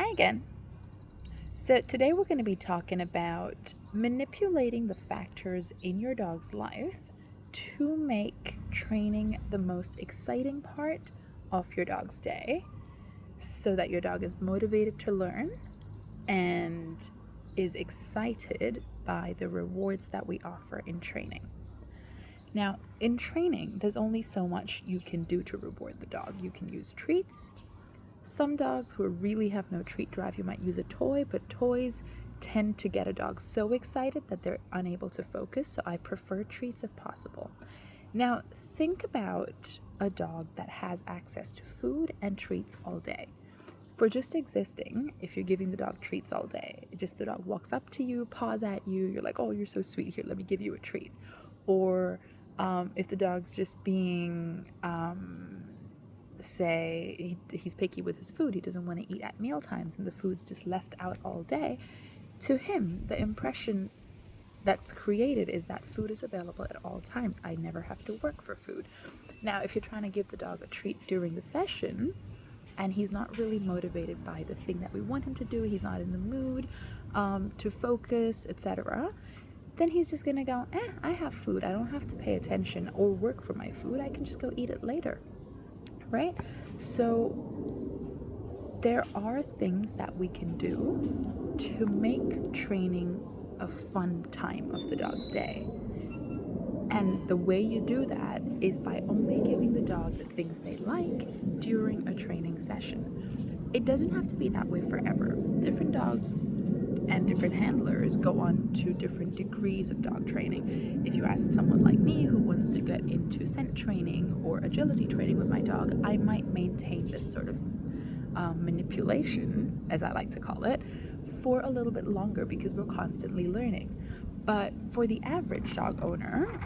Hi again. So, today we're going to be talking about manipulating the factors in your dog's life to make training the most exciting part of your dog's day so that your dog is motivated to learn and is excited by the rewards that we offer in training. Now, in training, there's only so much you can do to reward the dog. You can use treats. Some dogs who really have no treat drive, you might use a toy, but toys tend to get a dog so excited that they're unable to focus, so I prefer treats if possible. Now, think about a dog that has access to food and treats all day. For just existing, if you're giving the dog treats all day, just the dog walks up to you, paws at you, you're like, oh, you're so sweet, here, let me give you a treat. Or if the dog's just being say he's picky with his food, he doesn't want to eat at meal times and the food's just left out all day, to him the impression that's created is that food is available at all times. I never have to work for food. Now if you're trying to give the dog a treat during the session and he's not really motivated by the thing that we want him to do, he's not in the mood to focus, etc., then he's just gonna go, I have food, I don't have to pay attention or work for my food, I can just go eat it later, right? So there are things that we can do to make training a fun time of the dog's day. And the way you do that is by only giving the dog the things they like during a training session. It doesn't have to be that way forever. Different dogs and different handlers go on to different degrees of dog training. If you ask someone like me who wants to get into scent training or agility training with my dog, I might maintain this sort of manipulation, as I like to call it, for a little bit longer because we're constantly learning. But for the average dog owner,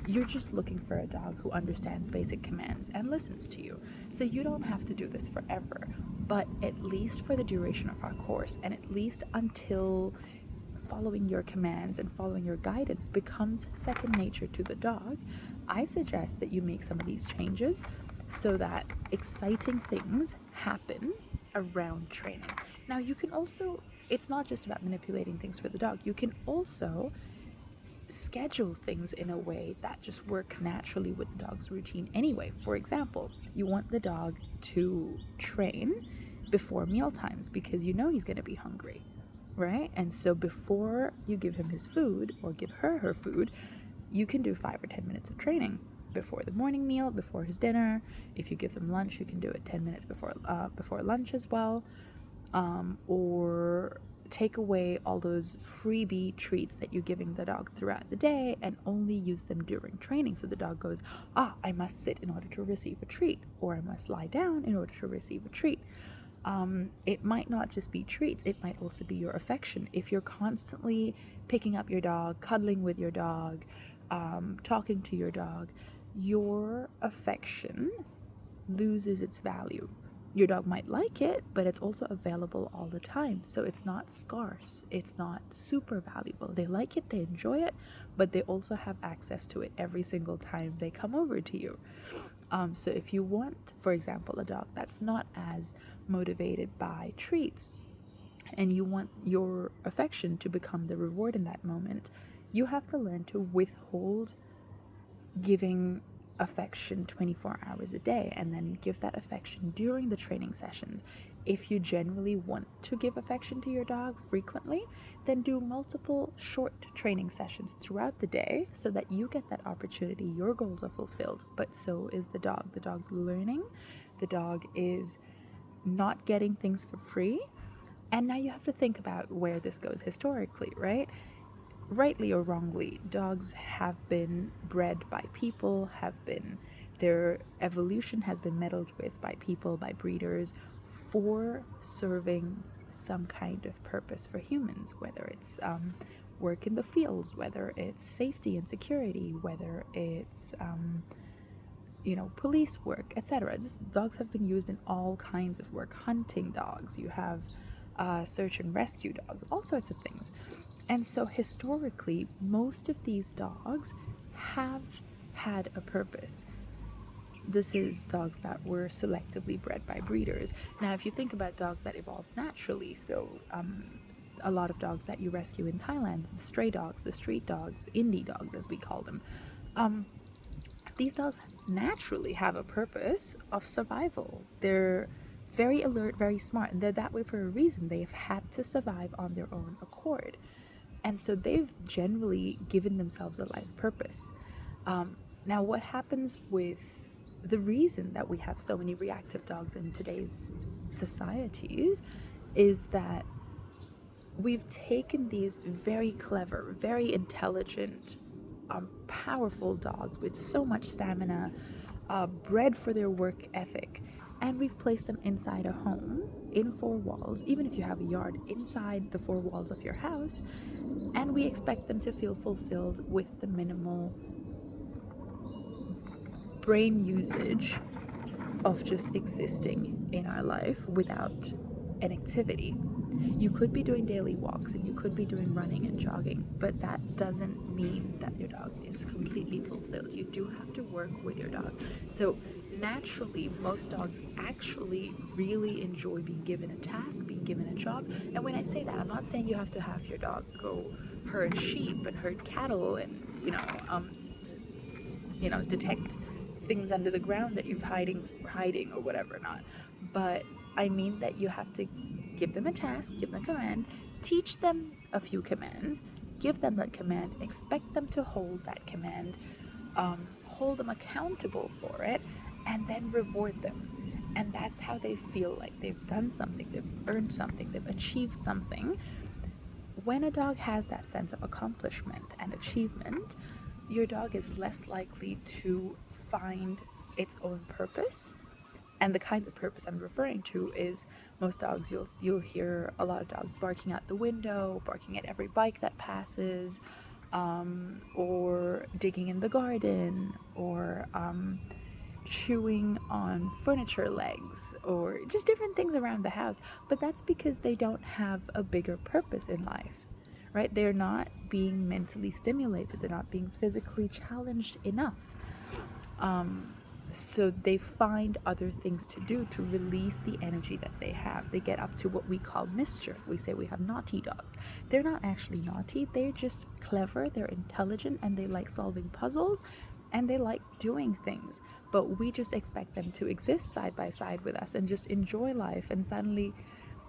you're just looking for a dog who understands basic commands and listens to you. So you don't have to do this forever, but at least for the duration of our course, and at least until following your commands and following your guidance becomes second nature to the dog, I suggest that you make some of these changes so that exciting things happen around training. Now, you can also, it's not just about manipulating things for the dog, you can also schedule things in a way that just work naturally with the dog's routine anyway. For example, you want the dog to train before meal times because you know he's going to be hungry, right? And so before you give him his food or give her food, you can do 5 or 10 minutes of training before the morning meal, before his dinner. If you give them lunch, you can do it 10 minutes before lunch as well. Or take away all those freebie treats that you're giving the dog throughout the day and only use them during training. So the dog goes, I must sit in order to receive a treat, or I must lie down in order to receive a treat. It might not just be treats, it might also be your affection. If you're constantly picking up your dog, cuddling with your dog, talking to your affection loses its value. Your dog might like it, but it's also available all the time. So it's not scarce. It's not super valuable. They like it, they enjoy it, but they also have access to it every single time they come over to you. So if you want, for example, a dog that's not as motivated by treats and you want your affection to become the reward in that moment, you have to learn to withhold giving affection 24 hours a day and then give that affection during the training sessions. If you generally want to give affection to your dog frequently, then do multiple short training sessions throughout the day so that you get that opportunity. Your goals are fulfilled, but so is the dog. The dog's learning, the dog is not getting things for free. And now you have to think about where this goes historically, right? Rightly or wrongly, dogs have been bred by people, their evolution has been meddled with by people, by breeders, for serving some kind of purpose for humans, whether it's work in the fields, whether it's safety and security, whether it's police work, etc. Dogs have been used in all kinds of work. Hunting dogs, you have search and rescue dogs, all sorts of things. And so historically, most of these dogs have had a purpose. this is dogs that were selectively bred by breeders. Now, if you think about dogs that evolved naturally, so a lot of dogs that you rescue in Thailand, the stray dogs, the street dogs, indie dogs as we call them, um, these dogs naturally have a purpose of survival. They're very alert, very smart, and they're that way for a reason. They've had to survive on their own accord. And so they've generally given themselves a life purpose. Now, what happens with the reason that we have so many reactive dogs in today's societies is that we've taken these very clever, very intelligent, powerful dogs with so much stamina, bred for their work ethic, and we've placed them inside a home in four walls, even if you have a yard, inside the four walls of your house, and we expect them to feel fulfilled with the minimal brain usage of just existing in our life without an activity. You could be doing daily walks and you could be doing running and jogging, but that doesn't mean that your dog is completely fulfilled. You do have to work with your dog. So naturally, most dogs actually really enjoy being given a task, being given a job. And when I say that, I'm not saying you have to have your dog go herd sheep and herd cattle and detect things under the ground that you've hiding or whatever not. But I mean that you have to give them a task, give them a command, teach them a few commands, give them that command, expect them to hold that command, hold them accountable for it, and then reward them. And that's how they feel like they've done something, they've earned something, they've achieved something. When a dog has that sense of accomplishment and achievement, your dog is less likely to find its own purpose. And the kinds of purpose I'm referring to is most dogs, you'll hear a lot of dogs barking out the window, barking at every bike that passes, or digging in the garden, or chewing on furniture legs, or just different things around the house. But that's because they don't have a bigger purpose in life, right? They're not being mentally stimulated, they're not being physically challenged enough. So they find other things to do to release the energy that they have. They get up to what we call mischief. We say we have naughty dogs. They're not actually naughty, they're just clever, they're intelligent, and they like solving puzzles, and they like doing things. But we just expect them to exist side by side with us and just enjoy life, and suddenly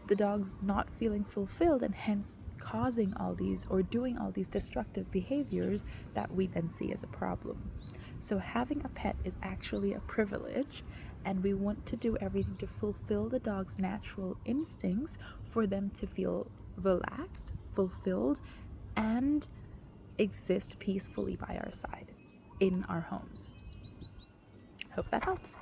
the dog's not feeling fulfilled and hence causing all these or doing all these destructive behaviors that we then see as a problem. So having a pet is actually a privilege, and we want to do everything to fulfill the dog's natural instincts for them to feel relaxed, fulfilled, and exist peacefully by our side in our homes. Hope that helps.